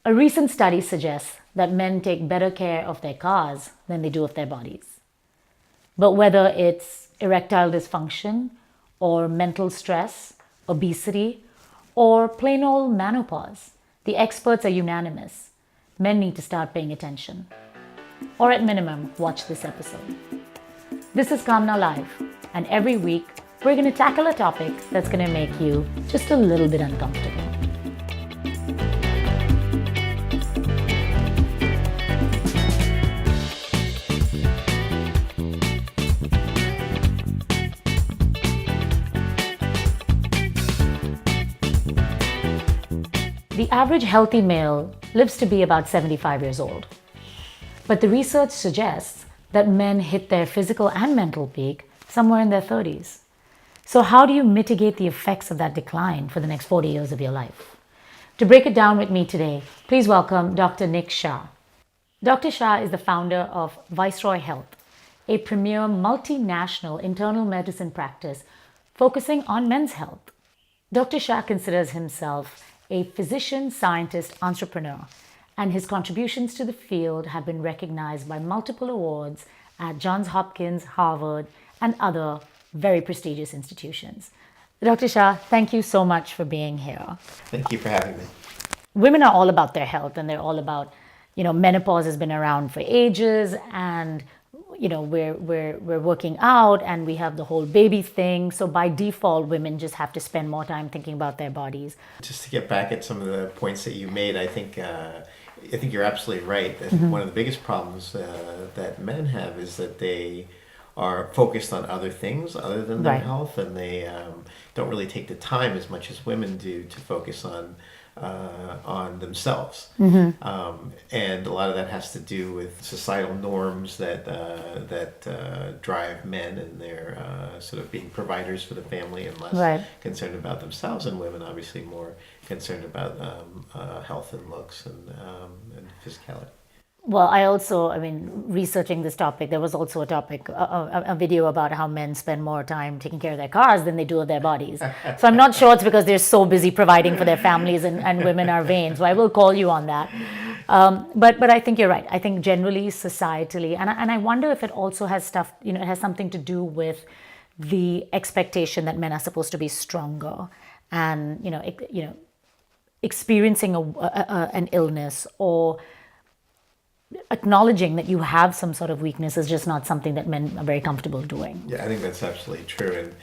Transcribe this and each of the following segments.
A recent study suggests that men take better care of their cars than they do of their bodies. But whether it's erectile dysfunction or mental stress, obesity, or plain old menopause, the experts are unanimous. Men need to start paying attention. Or at minimum, watch this episode. This is KaamnaLive, and every week we're going to tackle a topic that's going to make you just a little bit uncomfortable. The average healthy male lives to be about 75 years old. But the research suggests that men hit their physical and mental peak somewhere in their 30s. So how do you mitigate the effects of that decline for the next 40 years of your life? To break it down with me today, please welcome Dr. Nick Shah. Dr. Shah is the founder of Viceroy Health, a premier multinational internal medicine practice focusing on men's health. Dr. Shah considers himself a physician, scientist, entrepreneur, and his contributions to the field have been recognized by multiple awards at Johns Hopkins, Harvard, and other very prestigious institutions. Dr. Shah, thank you so much for being here. Thank you for having me. Women are all about their health, and they're all about, menopause has been around for ages, and we're working out, and we have the whole baby thing. So by default, women just have to spend more time thinking about their bodies. Just to get back at some of the points that you made, I think you're absolutely right. That one of the biggest problems that men have is that they are focused on other things other than their health, and they don't really take the time as much as women do to focus on themselves. And a lot of that has to do with societal norms that drive men, and they're sort of being providers for the family and less concerned about themselves, and women obviously more concerned about health and looks and physicality. Well, researching this topic, there was also a video about how men spend more time taking care of their cars than they do of their bodies. So I'm not sure it's because they're so busy providing for their families and women are vain. So I will call you on that. But I think you're right. I think generally, societally, and I wonder if it also has it has something to do with the expectation that men are supposed to be stronger and, experiencing an illness or acknowledging that you have some sort of weakness is just not something that men are very comfortable doing. Yeah, I think that's absolutely true, and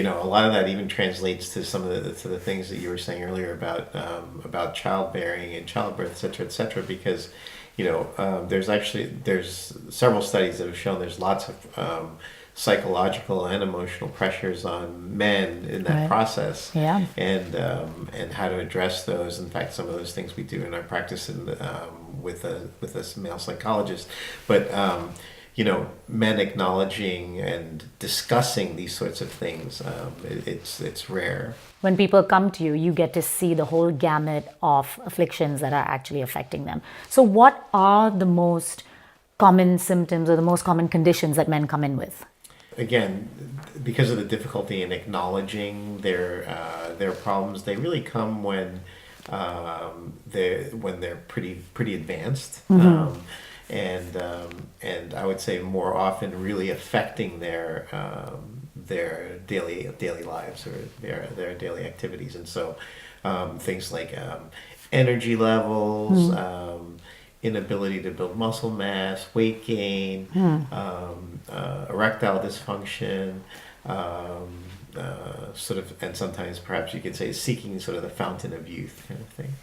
a lot of that even translates to some of the things that you were saying earlier about childbearing and childbirth, et cetera, because there's several studies that have shown there's lots of psychological and emotional pressures on men in that process, and how to address those. In fact, some of those things we do in our practice with a male psychologist, but men acknowledging and discussing these sorts of things, it's rare. When people come to you, you get to see the whole gamut of afflictions that are actually affecting them. So what are the most common symptoms or the most common conditions that men come in with? Again, because of the difficulty in acknowledging their problems, they really come when they're pretty advanced, and I would say more often really affecting their daily lives or their daily activities, and so things like energy levels. Inability to build muscle mass, weight gain, erectile dysfunction, and sometimes perhaps you could say seeking sort of the fountain of youth kind of thing.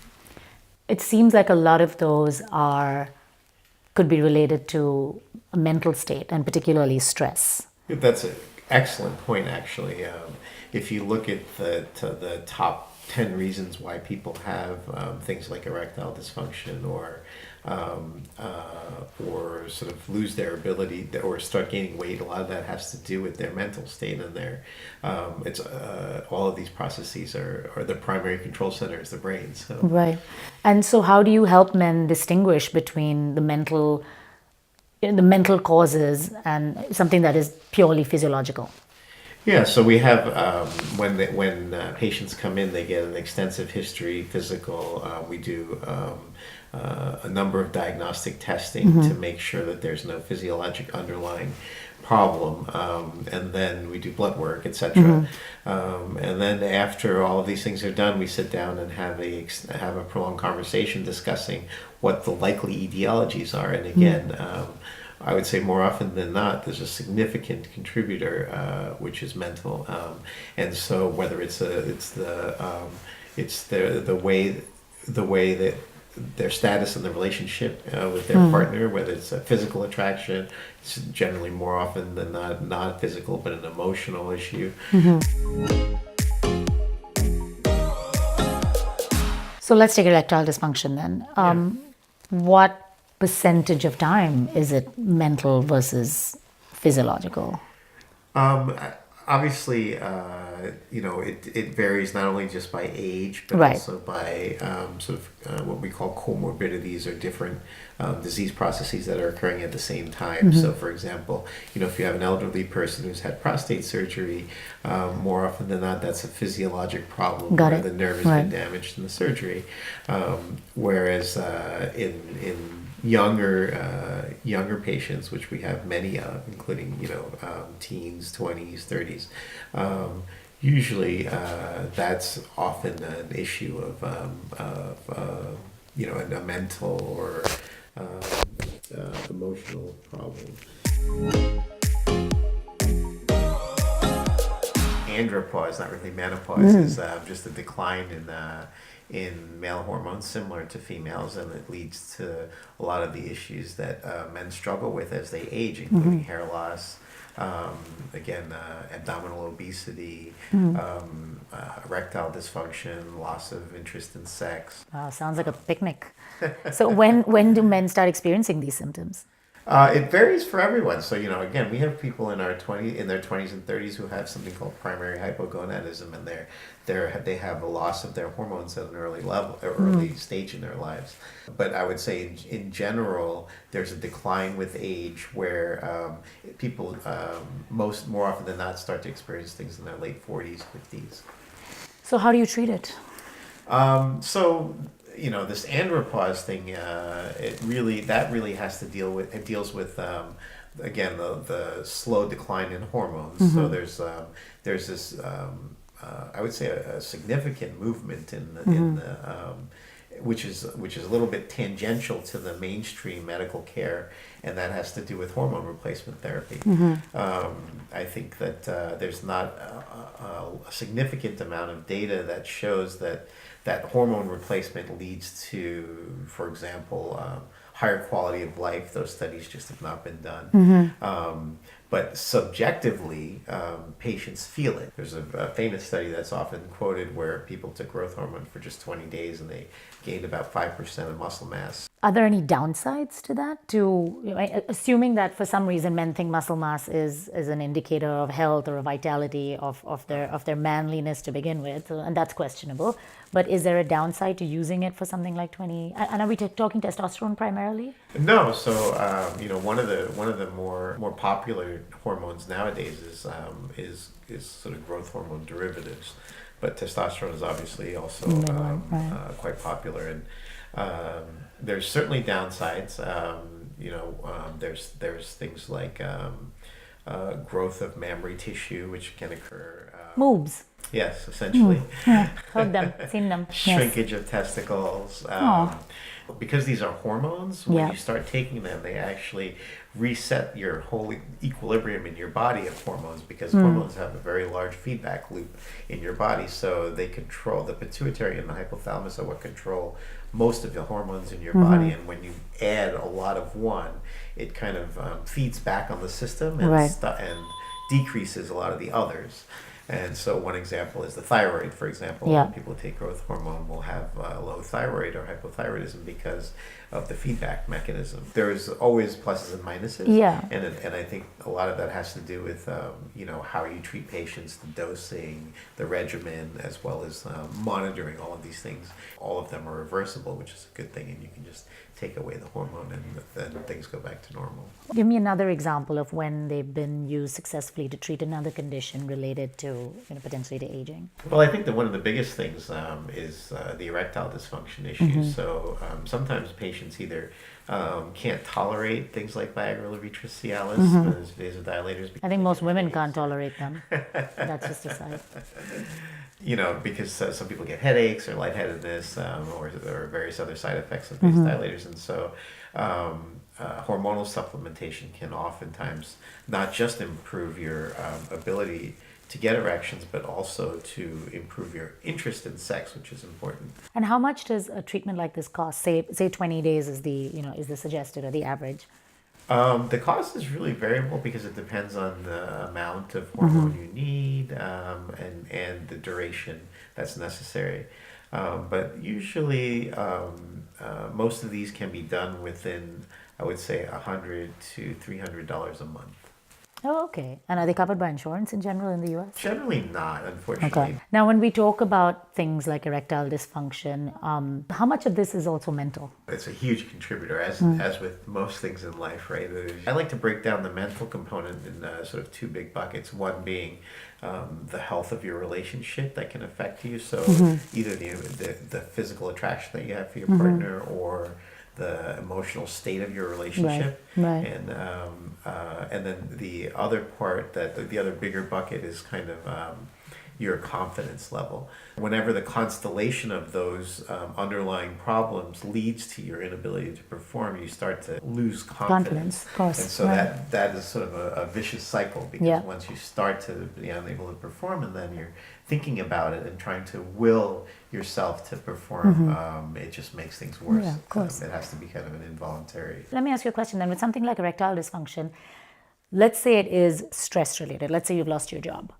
It seems like a lot of those could be related to a mental state and particularly stress. That's an excellent point, actually. If you look at the top 10 reasons why people have things like erectile dysfunction or sort of lose their ability or start gaining weight, a lot of that has to do with their mental state, and all of these processes are the primary control center is the brain. So. Right. And so how do you help men distinguish between the mental causes and something that is purely physiological? Yeah, so we have when patients come in, they get an extensive history, physical. We do a number of diagnostic testing to make sure that there's no physiologic underlying problem, and then we do blood work, etc. And then after all of these things are done, we sit down and have a prolonged conversation discussing what the likely etiologies are. And again, I would say more often than not, there's a significant contributor, which is mental, and so whether it's the way that their status in the relationship with their partner, whether it's a physical attraction, it's generally more often than not physical, but an emotional issue. So let's take erectile dysfunction then. What percentage of time is it mental versus physiological? Obviously, it varies not only just by age, but also by what we call comorbidities, or different disease processes that are occurring at the same time. So, for example, if you have an elderly person who's had prostate surgery, more often than not, that's a physiologic problem where the nerve has been damaged in the surgery. Whereas in younger patients, which we have many of, including teens, 20s, 30s, usually that's often an issue of a mental or emotional problem. Andropause, not really menopause, is just a decline in male hormones similar to females, and it leads to a lot of the issues that men struggle with as they age, including hair loss, abdominal obesity, erectile dysfunction, loss of interest in sex. Wow, sounds like a picnic. So when do men start experiencing these symptoms? It varies for everyone. So, again, we have people in their 20s and 30s who have something called primary hypogonadism, and they have a loss of their hormones at an early stage in their lives. But I would say in general, there's a decline with age where people more often than not start to experience things in their late 40s, 50s. So how do you treat it? This andropause thing, it really has to deals with again the slow decline in hormones. So there's this I would say a significant movement in the which is a little bit tangential to the mainstream medical care, and that has to do with hormone replacement therapy. I think that there's not a significant amount of data that shows that hormone replacement leads to, for example, higher quality of life. Those studies just have not been done. But subjectively, patients feel it. There's a famous study that's often quoted where people took growth hormone for just 20 days and they gained about 5% of muscle mass. Are there any downsides to that? Assuming that for some reason men think muscle mass is an indicator of health or a vitality of their manliness to begin with, and that's questionable. But is there a downside to using it for something like 20? And are we talking testosterone primarily? No. So one of the more popular hormones nowadays is sort of growth hormone derivatives, but testosterone is obviously also quite popular, and there's certainly downsides. There's things like growth of mammary tissue, which can occur. Moobs. Yes, essentially. Heard them, seen them. Shrinkage of testicles. Because these are hormones, when you start taking them, they actually reset your whole equilibrium in your body of hormones, because hormones have a very large feedback loop in your body. So they control, the pituitary and the hypothalamus are what control most of the hormones in your body. And when you add a lot of one, it kind of feeds back on the system and decreases a lot of the others. And so one example is the thyroid, for example. Yeah. People who take growth hormone will have low thyroid or hypothyroidism because of the feedback mechanism. There's always pluses and minuses. Yeah. And I think a lot of that has to do with, how you treat patients, the dosing, the regimen, as well as monitoring all of these things. All of them are reversible, which is a good thing, and you can just take away the hormone and then things go back to normal. Give me another example of when they've been used successfully to treat another condition related to, potentially to aging. Well, I think that one of the biggest things is the erectile dysfunction issue. Mm-hmm. So sometimes patients either can't tolerate things like Viagra, Cialis, vasodilators. I think most women can't tolerate them. That's just a side. Because some people get headaches or lightheadedness or various other side effects of vasodilators. And so hormonal supplementation can oftentimes not just improve your ability to get erections, but also to improve your interest in sex, which is important. And how much does a treatment like this cost? Say 20 days is the suggested or the average? The cost is really variable because it depends on the amount of hormone you need and the duration that's necessary. But usually, most of these can be done within, I would say, $100 to $300 a month. Oh, okay. And are they covered by insurance in general in the U.S.? Generally not, unfortunately. Okay. Now, when we talk about things like erectile dysfunction, how much of this is also mental? It's a huge contributor, as with most things in life, right? I like to break down the mental component in sort of two big buckets. One being the health of your relationship that can affect you. So either the physical attraction that you have for your partner or the emotional state of your relationship, right. And then the other part, the other bigger bucket is kind of your confidence level. Whenever the constellation of those underlying problems leads to your inability to perform, you start to lose confidence. Of course. And so that is sort of a vicious cycle, because once you start to be unable to perform, and then you're thinking about it and trying to will yourself to perform, it just makes things worse. Yeah, of course. It has to be kind of an involuntary. Let me ask you a question then. With something like erectile dysfunction, let's say it is stress related. Let's say you've lost your job.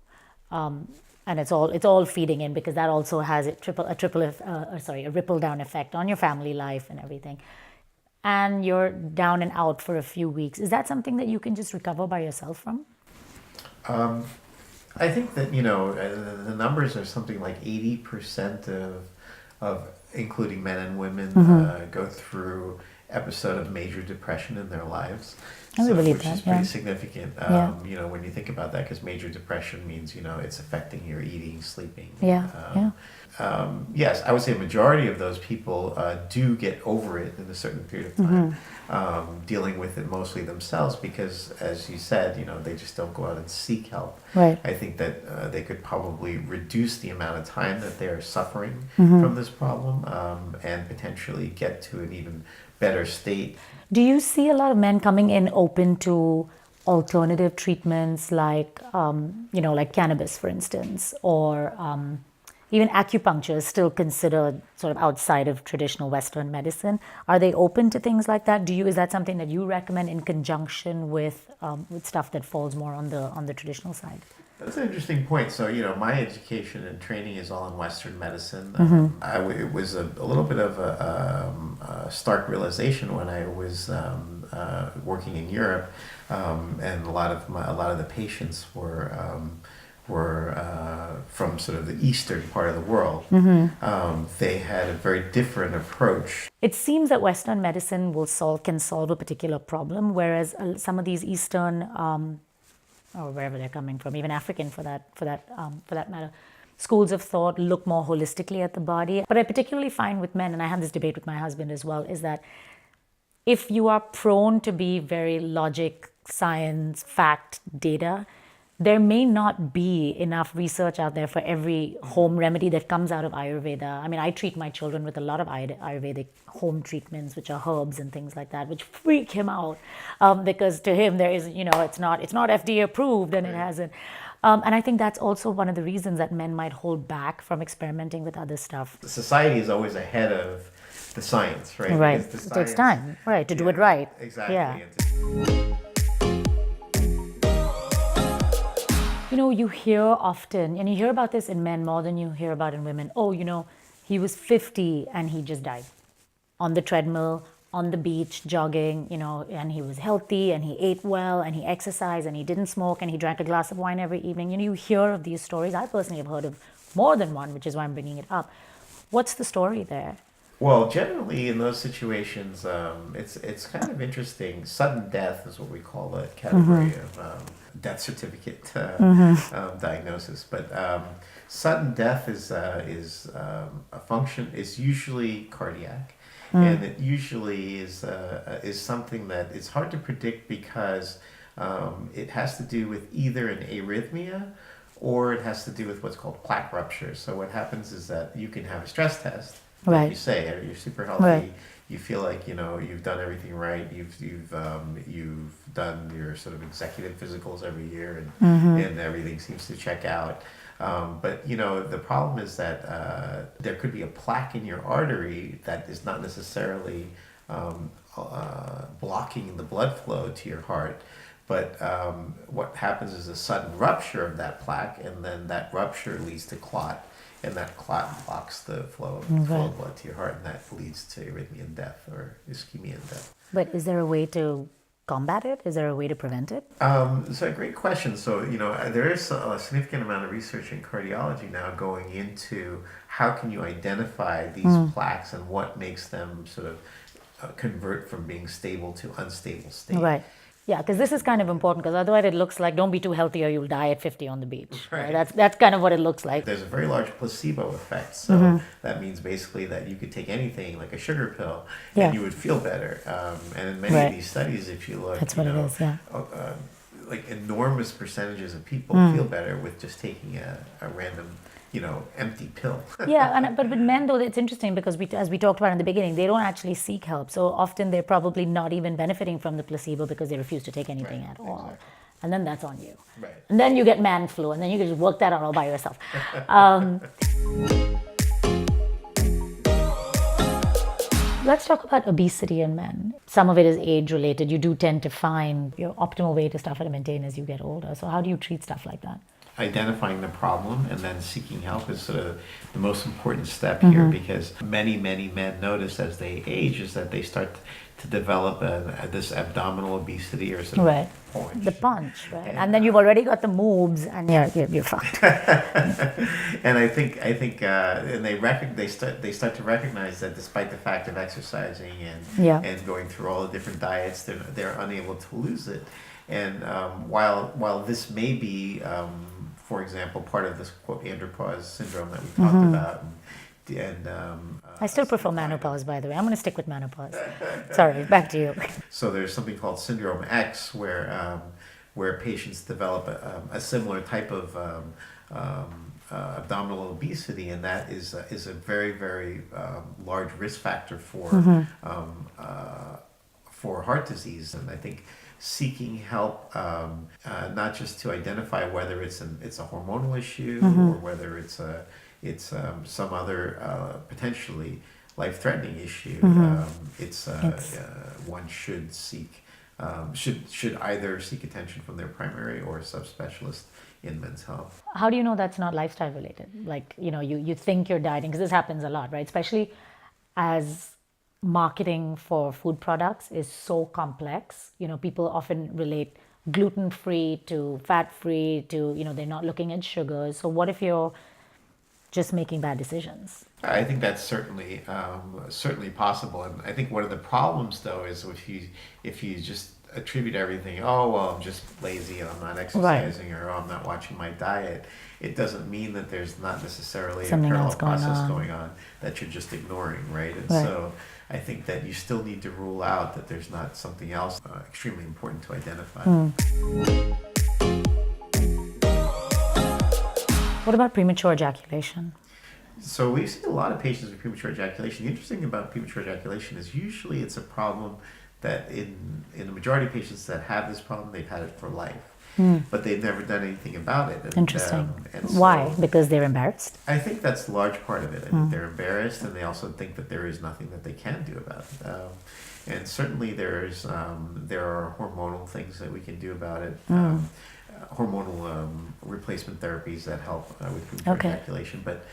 And it's all feeding in, because that also has a ripple down effect on your family life and everything. And you're down and out for a few weeks. Is that something that you can just recover by yourself from? I think that, the numbers are something like 80% of including men and women, go through episode of major depression in their lives. Which is pretty significant, when you think about that, because major depression means, it's affecting your eating, sleeping. Yes, I would say a majority of those people do get over it in a certain period of time, dealing with it mostly themselves, because, as you said, they just don't go out and seek help. Right. I think that they could probably reduce the amount of time that they're suffering from this problem, and potentially get to an even better state. Do you see a lot of men coming in open to alternative treatments like, like cannabis, for instance, or even acupuncture is still considered sort of outside of traditional Western medicine? Are they open to things like that? Is that something that you recommend in conjunction with stuff that falls more on the traditional side? That's an interesting point. So, my education and training is all in Western medicine. It was a little bit of a stark realization when I was working in Europe, and a lot of the patients were from sort of the eastern part of the world. They had a very different approach. It seems that Western medicine can solve a particular problem, whereas some of these Eastern or wherever they're coming from, even African for that matter, schools of thought look more holistically at the body. But I particularly find with men, and I have this debate with my husband as well, is that if you are prone to be very logic, science, fact, data, there may not be enough research out there for every home remedy that comes out of Ayurveda. I mean, I treat my children with a lot of Ayurvedic home treatments, which are herbs and things like that, which freak him out, because to him there is, it's not FDA approved, and it hasn't. And I think that's also one of the reasons that men might hold back from experimenting with other stuff. The society is always ahead of the science, right? Right. It takes time, right, to do it right. Exactly. Yeah. You hear often, and you hear about this in men more than you hear about in women. Oh, he was 50 and he just died on the treadmill, on the beach, jogging, and he was healthy and he ate well and he exercised and he didn't smoke and he drank a glass of wine every evening. You hear of these stories. I personally have heard of more than one, which is why I'm bringing it up. What's the story there? Well, generally in those situations, it's kind of interesting. Sudden death is what we call the category of death certificate diagnosis. But sudden death is a function. Is usually cardiac, and it usually is something that it's hard to predict because it has to do with either an arrhythmia or it has to do with what's called plaque rupture. So what happens is that you can have a stress test. Like right. You say, you're super healthy. Right. You feel like you've done everything right. You've done your sort of executive physicals every year, and everything seems to check out. But the problem is that there could be a plaque in your artery that is not necessarily blocking the blood flow to your heart. But what happens is a sudden rupture of that plaque, and then that rupture leads to clot. And that clot blocks the flow of blood to your heart, and that leads to arrhythmia and death, or ischemia and death. But is there a way to combat it? Is there a way to prevent it? It's a great question. So, there is a significant amount of research in cardiology now going into how can you identify these plaques and what makes them sort of convert from being stable to unstable state. Right. Yeah, because this is kind of important, because otherwise it looks like don't be too healthy or you'll die at 50 on the beach. Right. That's kind of what it looks like. There's a very large placebo effect. So that means basically that you could take anything like a sugar pill and you would feel better. And in many of these studies, if you look, that's what it is, yeah. Like enormous percentages of people feel better with just taking a random empty pill. Yeah, but with men though, it's interesting because as we talked about in the beginning, they don't actually seek help. So often they're probably not even benefiting from the placebo because they refuse to take anything at all. Exactly. And then that's on you. Right. And then you get man flu, and then you can just work that out all by yourself. Let's talk about obesity in men. Some of it is age related. You do tend to find your optimal weight is tougher to maintain as you get older. So how do you treat stuff like that? Identifying the problem and then seeking help is sort of the most important step here, because many men notice as they age is that they start to develop this abdominal obesity or sort of punch. The punch, right? And then you've already got the moves, and you're fucked. And I think, and they start to recognize that despite the fact of exercising and going through all the different diets, they're unable to lose it. And while this may be, for example, part of this quote andropause syndrome that we talked about, and I still prefer menopause, by the way. I'm going to stick with menopause. Sorry, back to you. So there's something called syndrome X, where patients develop a similar type of abdominal obesity, and that is a very, very large risk factor for heart disease. And I think seeking help, not just to identify whether it's a hormonal issue or whether it's some other potentially life-threatening issue. One should should either seek attention from their primary or subspecialist in men's health. How do you know that's not lifestyle related? Like, you think you're dieting, because this happens a lot, right? Especially as marketing for food products is so complex. People often relate gluten-free to fat-free to, they're not looking at sugars. So what if you're just making bad decisions? I think that's certainly possible. And I think one of the problems, though, is if you just attribute everything, I'm just lazy and I'm not exercising, or I'm not watching my diet, it doesn't mean that there's not necessarily something a parallel else process going on that you're just ignoring, right? And so I think that you still need to rule out that there's not something else extremely important to identify. What about premature ejaculation? So we see a lot of patients with premature ejaculation. The interesting thing about premature ejaculation is usually it's a problem that in the majority of patients that have this problem, they've had it for life. But they've never done anything about it. And, interesting. And so why? Because they're embarrassed? I think that's a large part of it. I think they're embarrassed, and they also think that there is nothing that they can do about it. And certainly there are hormonal things that we can do about it. hormonal replacement therapies that help with premature ejaculation. But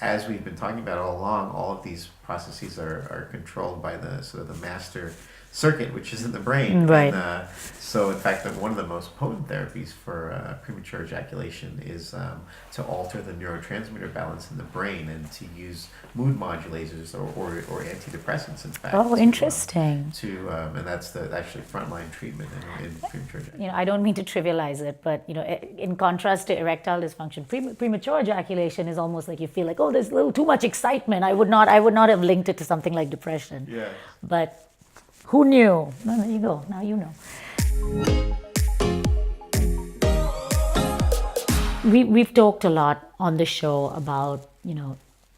as we've been talking about all along, all of these processes are controlled by the sort of the master circuit, which is in the brain. Right. And so, in fact, one of the most potent therapies for premature ejaculation is to alter the neurotransmitter balance in the brain and to use mood modulators or antidepressants, in fact. Oh, interesting. And that's the actually frontline treatment in premature ejaculation. I don't mean to trivialize it, but in contrast to erectile dysfunction, premature ejaculation is almost like you feel like, oh, there's a little too much excitement. I would not have linked it to something like depression. Yeah. But who knew? No, there you go. Now you know. We've talked a lot on the show about,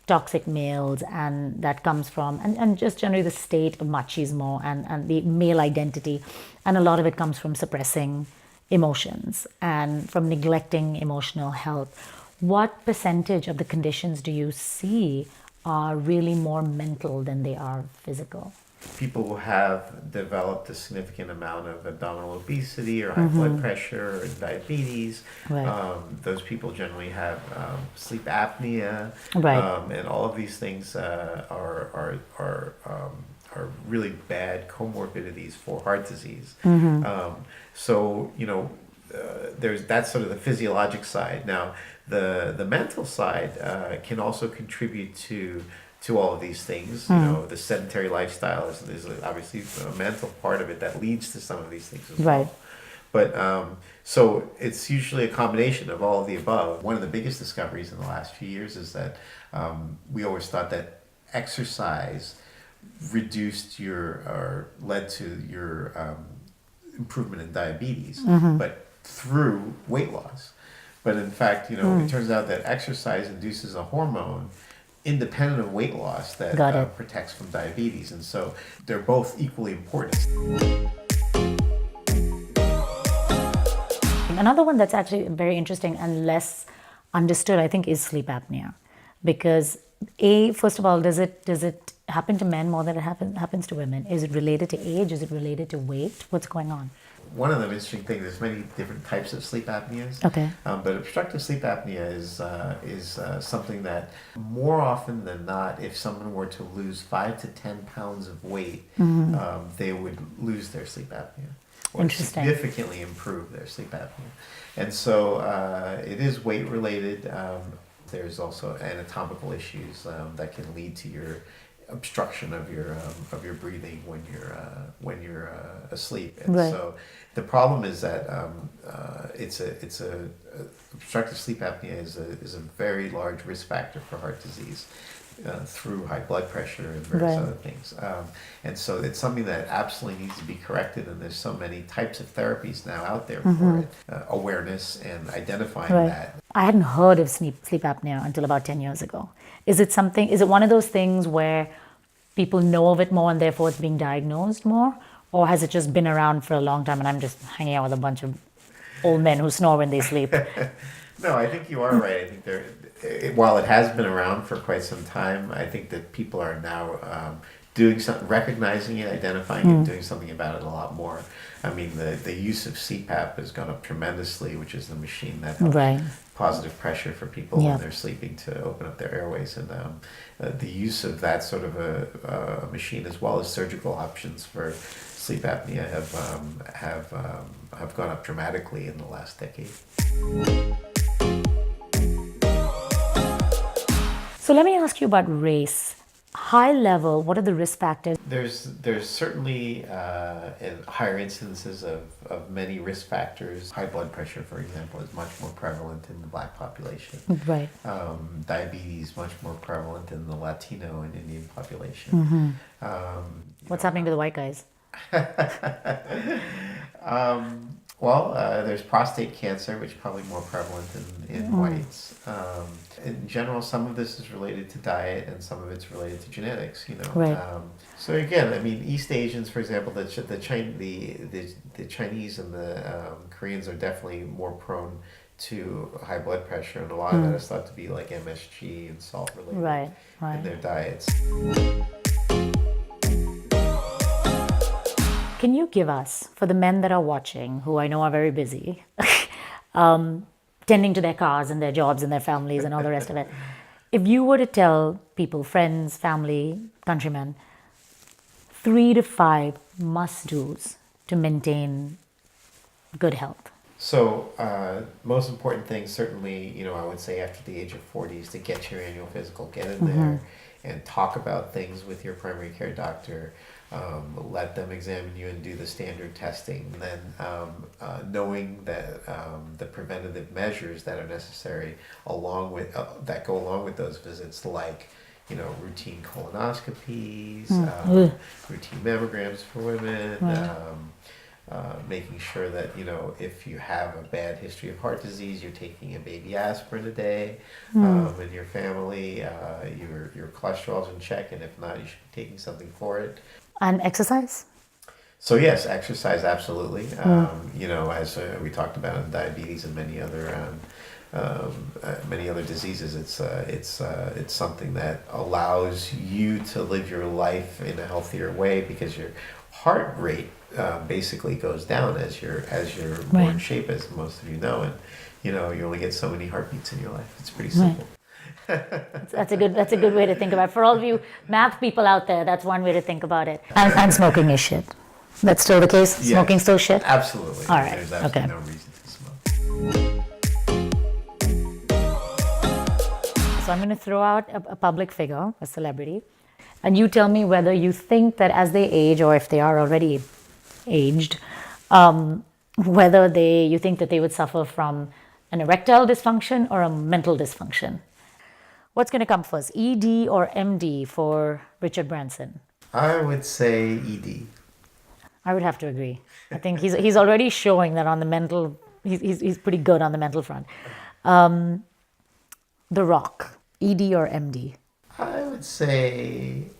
toxic males, and that comes from, and just generally the state of machismo and the male identity. And a lot of it comes from suppressing emotions and from neglecting emotional health. What percentage of the conditions do you see are really more mental than they are physical? People who have developed a significant amount of abdominal obesity or high blood pressure or diabetes, those people generally have sleep apnea, and all of these things are really bad comorbidities for heart disease. So there's that's sort of the physiologic side. Now the mental side can also contribute to all of these things. The sedentary lifestyle is obviously a mental part of it that leads to some of these things as well. But so it's usually a combination of all of the above. One of the biggest discoveries in the last few years is that we always thought that exercise reduced or led to your improvement in diabetes, but through weight loss. But in fact, it turns out that exercise induces a hormone independent of weight loss that protects from diabetes. And so they're both equally important. Another one that's actually very interesting and less understood, I think, is sleep apnea. Because first of all, does it happen to men more than it happens to women? Is it related to age? Is it related to weight? What's going on? One of the interesting things, there's many different types of sleep apneas. But obstructive sleep apnea is something that more often than not, if someone were to lose 5 to 10 pounds of weight, they would lose their sleep apnea. Or significantly improve their sleep apnea. And so it is weight related. There's also anatomical issues that can lead to your obstruction of your breathing when you're asleep. And so the problem is that obstructive sleep apnea is a very large risk factor for heart disease through high blood pressure and various other things. And so it's something that absolutely needs to be corrected, and there's so many types of therapies now out there for it. Awareness and identifying that. I hadn't heard of sleep apnea until about 10 years ago. Is it one of those things where people know of it more and therefore it's being diagnosed more? Or has it just been around for a long time and I'm just hanging out with a bunch of old men who snore when they sleep? No, I think you are right. I think while it has been around for quite some time, I think that people are now doing something, recognizing it, identifying it, doing something about it a lot more. I mean, the use of CPAP has gone up tremendously, which is the machine that helps positive pressure for people when they're sleeping to open up their airways. And the use of that sort of a machine, as well as surgical options for sleep apnea, have gone up dramatically in the last decade. So let me ask you about race. High level, what are the risk factors? There's certainly higher incidences of many risk factors. High blood pressure, for example, is much more prevalent in the Black population. Diabetes, much more prevalent in the Latino and Indian population. What's happening to the white guys? There's prostate cancer, which is probably more prevalent in whites. In general, some of this is related to diet, and some of it's related to genetics. So again, I mean, East Asians, for example, the Chinese and the Koreans are definitely more prone to high blood pressure, and a lot of that is thought to be like MSG and salt related in their diets. Can you give us, for the men that are watching, who I know are very busy, tending to their cars and their jobs and their families and all the rest of it. If you were to tell people, friends, family, countrymen, 3 to 5 must-dos to maintain good health. So, most important thing, certainly, I would say after the age of 40 is to get your annual physical, get in there and talk about things with your primary care doctor. Let them examine you and do the standard testing. And then knowing that the preventative measures that are necessary that go along with those visits, like routine colonoscopies, routine mammograms for women, making sure that if you have a bad history of heart disease, you're taking a baby aspirin a day, in your family, your cholesterol's in check, and if not, you should be taking something for it. And exercise? So yes, exercise, absolutely. As we talked about in diabetes and many other diseases, it's something that allows you to live your life in a healthier way, because your heart rate basically goes down as you're more in shape, as most of you know, and you only get so many heartbeats in your life. It's pretty simple. That's a good way to think about it. For all of you math people out there, that's one way to think about it. And smoking is shit. That's still the case? Yes. Smoking's still shit? Absolutely. All right. There's absolutely no reason to smoke. So I'm going to throw out a public figure, a celebrity, and you tell me whether you think that as they age, or if they are already aged, whether you think that they would suffer from an erectile dysfunction or a mental dysfunction. What's going to come first, ED or MD for Richard Branson? I would say ED. I would have to agree. I think he's already showing that on the mental, he's pretty good on the mental front. The Rock, ED or MD? I would say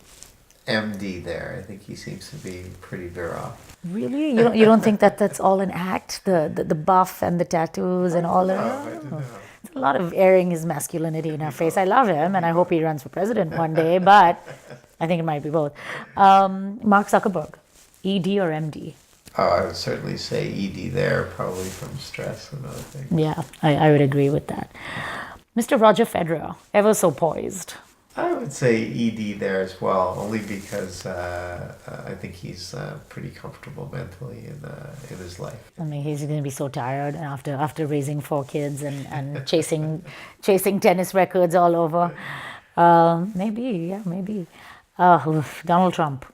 MD there. I think he seems to be pretty virile. Really? You don't think that that's all an act? The buff and the tattoos and all that? It's a lot of airing his masculinity in our face. I love him, and I hope he runs for president one day, but I think it might be both. Mark Zuckerberg, ED or MD? Oh, I would certainly say ED there, probably from stress and other things. Yeah, I would agree with that. Mr. Roger Federer, ever so poised. I would say ED there as well, only because I think he's pretty comfortable mentally in his life. I mean, he's going to be so tired after raising 4 kids and chasing tennis records all over. Maybe. Donald Trump.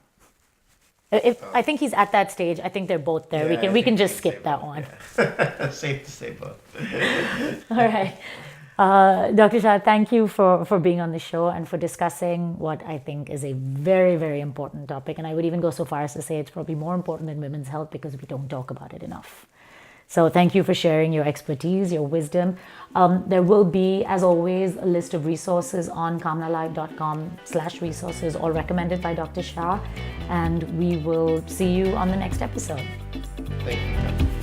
I think he's at that stage. I think they're both there. Yeah, we can just skip that one. Yeah. Safe to say both. All right. Dr. Shah, thank you for being on the show and for discussing what I think is a very, very important topic. And I would even go so far as to say it's probably more important than women's health because we don't talk about it enough. So thank you for sharing your expertise, your wisdom. There will be, as always, a list of resources on KaamnaLive.com/resources, all recommended by Dr. Shah. And we will see you on the next episode. Thank you.